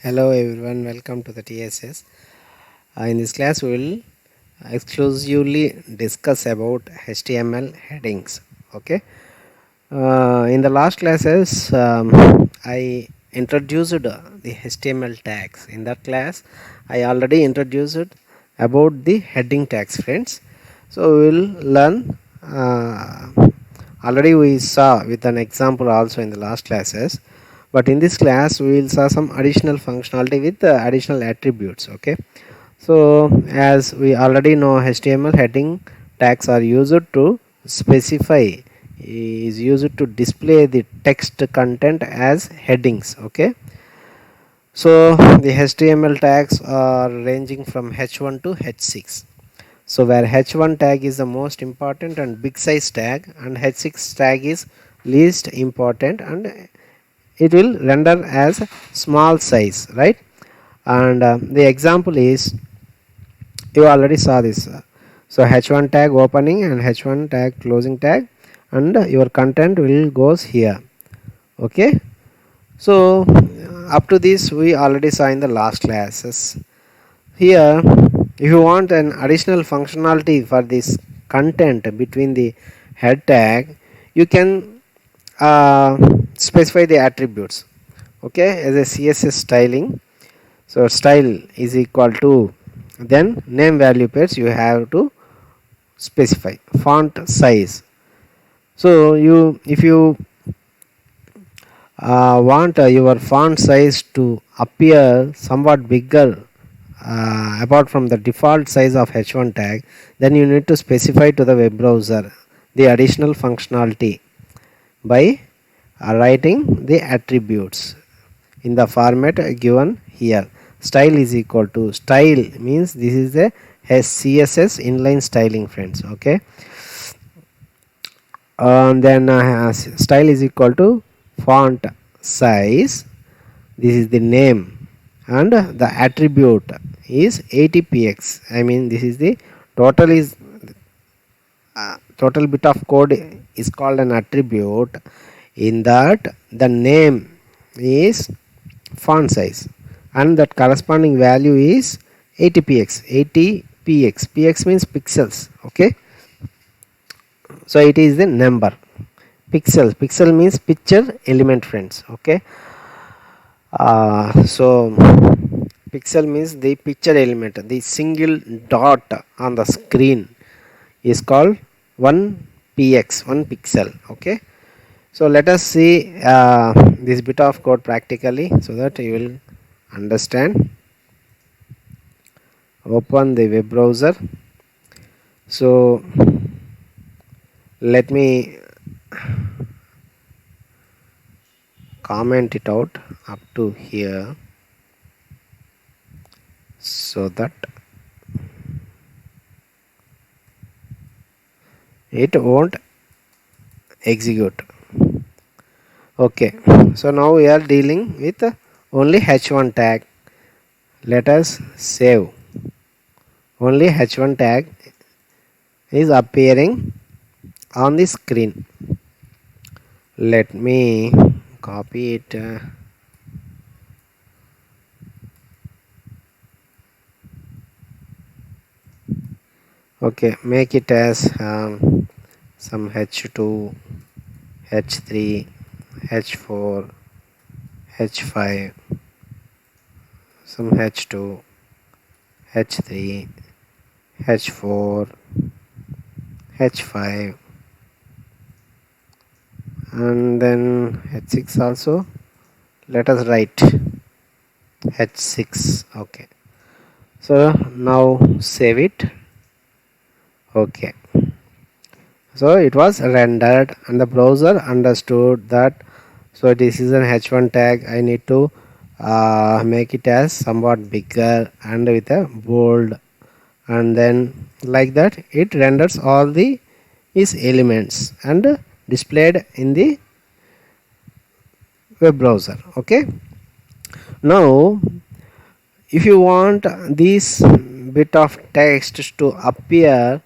Hello everyone, welcome to the TSS. In this class we will exclusively discuss about HTML headings. Okay. In the last classes I introduced the HTML tags. In that class I already introduced about the heading tags, friends. So we will learn already we saw with an example also in the last classes, but in this class we will saw some additional functionality with additional attributes. Okay, so as we already know, HTML heading tags are used to specify, is used to display the text content as headings. Okay, so the HTML tags are ranging from h1 to h6. So where h1 tag is the most important and big size tag, and h6 tag is least important and it will render as small size, right? And the example is, you already saw this. So h1 tag opening and h1 tag closing tag, and your content will goes here. Okay, so up to this we already saw in the last classes. Here, if you want an additional functionality for this content between the head tag, you can specify the attributes. Okay, as a CSS styling. So style is equal to, then name value pairs you have to specify font size. So if you want your font size to appear somewhat bigger apart from the default size of h1 tag, then you need to specify to the web browser the additional functionality by writing the attributes in the format given here. Style is equal to, style means this is a CSS inline styling, friends. Okay, then style is equal to font size, this is the name, and the attribute is 80px. I mean, this is the total is total bit of code is called an attribute. In that, the name is font size and that corresponding value is 80px. 80px, px means pixels. Okay, so it is the number. Pixel means picture element, friends. Okay, so pixel means the picture element, the single dot on the screen is called 1px, 1 pixel. Okay, so let us see this bit of code practically so that you will understand. Open the web browser. So let me comment it out up to here so that it won't execute. Okay, so now we are dealing with only h1 tag. Let us save. Only h1 tag is appearing on the screen. Let me copy it. Okay, make it as some h2, h3, h4, h5, some h2, h3, h4, h5, and then h6 also. Let us write h6. Okay, so now save it. Okay, so it was rendered and the browser understood that, so this is an h1 tag, I need to make it as somewhat bigger and with a bold, and then like that it renders all the its elements and displayed in the web browser. Okay, now if you want this bit of text to appear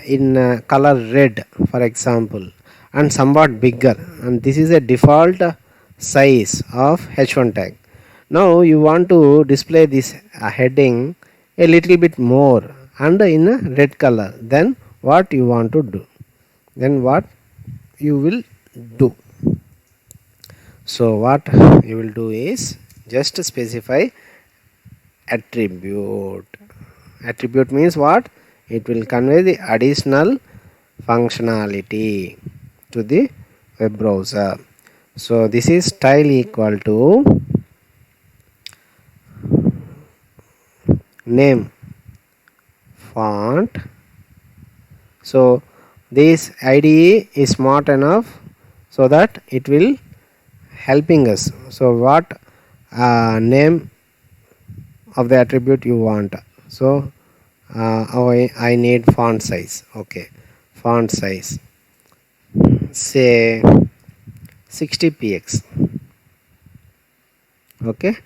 in color red, for example, and somewhat bigger, and this is a default size of h1 tag. Now you want to display this heading a little bit more and in a red color. Then what you want to do? Then what you will do? So what you will do is just specify attribute. Attribute means what? It will convey the additional functionality to the web browser. So this is style equal to name font. So this IDE is smart enough so that it will helping us. So what name of the attribute you want? So I need font size. Okay, font size say 60px. Okay,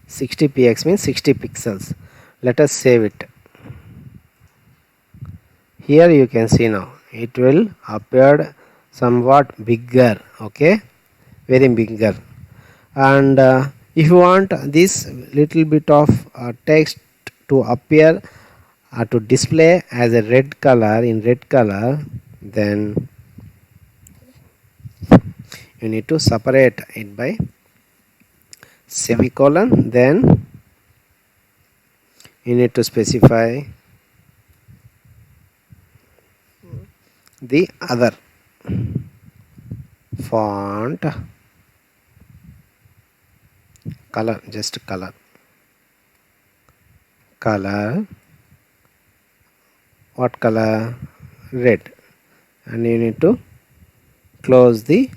60px means 60 pixels. Let us save it. Here you can see now it will appear somewhat bigger. Okay, very bigger. And if you want this little bit of text to appear to display as a red color, in red color, then you need to separate it by semicolon. Then you need to specify the other font color, just color what color? Red. And you need to close the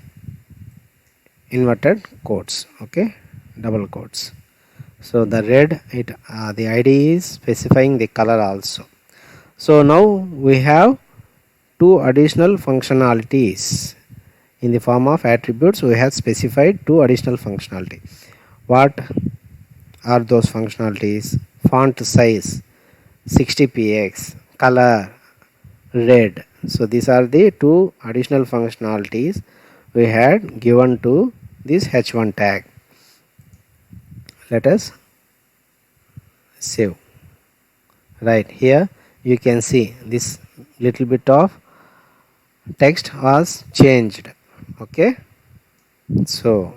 inverted quotes. Okay, double quotes. So the red, it the ID is specifying the color also. So now we have two additional functionalities in the form of attributes. We have specified two additional functionality. What are those functionalities? Font size 60px, color red. So these are the two additional functionalities we had given to this h1 tag. Let us save. Right here you can see this little bit of text was changed. Okay, so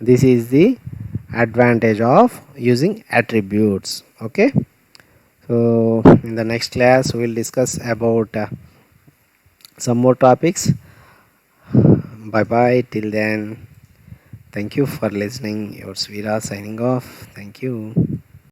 this is the advantage of using attributes. Okay, so in the next class we will discuss about some more topics. Bye bye till then. Thank you for listening. Your Svira signing off. Thank you.